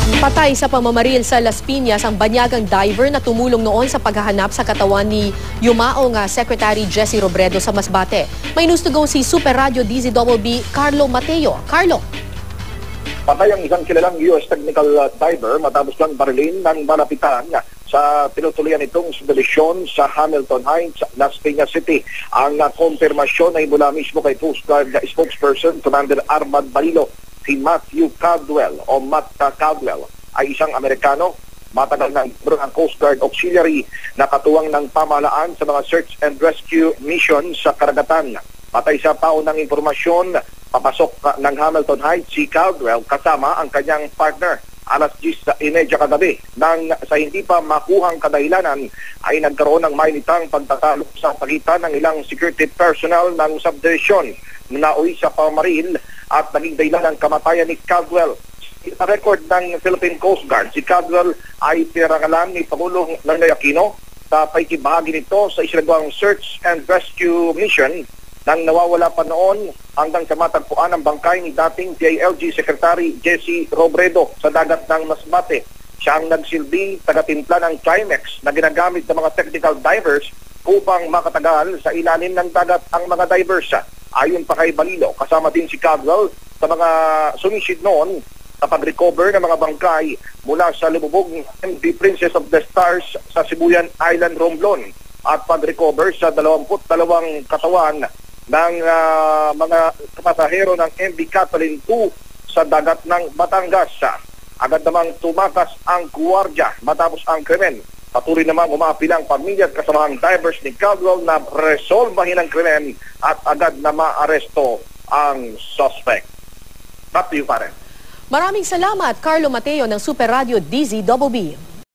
Patay sa pamamaril sa Las Piñas ang banyagang diver na tumulong noon sa paghahanap sa katawan ni yumaong Secretary Jesse Robredo sa Masbate. May news to go si Super Radio DZBB Carlo Mateo. Carlo. Patay ang isang kilalang U.S. technical diver matapos lang barilin ng malapitan sa tinutuloyan itong subdivision sa Hamilton Heights, Las Piñas City. Ang konfirmasyon ay mula mismo kay Coast Guard spokesperson Commander Armand Balilo. Si Matthew Caldwell o Matt Caldwell ay isang Amerikano, matagal na membro ng Coast Guard Auxiliary na katuwang ng pamahalaan sa mga search and rescue mission sa karagatan. Patay sa paunang impormasyon, papasok ng Hamilton Heights si Caldwell kasama ang kanyang partner. Alas 10:30 kagabi nang sa hindi pa makuhang kadahilanan ay nagkaroon ng mainitang pagtatalo sa pagitan ng ilang security personnel ng subdivision na nauwi sa pamaril at naging dahilan ng kamatayan ni Caldwell. Sa record ng Philippine Coast Guard, si Caldwell ay pinangalan ni Pangulong Noynoy Aquino sa paikibahagi nito sa isinagawang search and rescue mission nang nawawala pa noon hanggang sa matagpuan ang bangkay ni dating DILG Secretary Jesse Robredo sa dagat ng Masbate. Siya ang nagsilbing tagatimpla ng Trimex na ginagamit ng mga technical divers upang makatagal sa ilalim ng dagat ang mga divers. Ayon pa kay Balilo, kasama din si Caldwell sa mga sumisid noon sa pag-recover ng mga bangkay mula sa lumubog ng MV Princess of the Stars sa Sibuyan Island, Romblon at pag-recover sa 22 katawan ng mga pasahero ng MV Catalin 2 sa dagat ng Batangas. Agad namang tumakas ang guwardiya matapos ang krimen. Patuloy namang umapila ang pamilya at kasamahang divers ni Caldwell na resolbahin ang krimen at agad na maaresto ang suspect. Back to you, pare. Maraming salamat, Carlo Mateo ng Super Radio DZBB.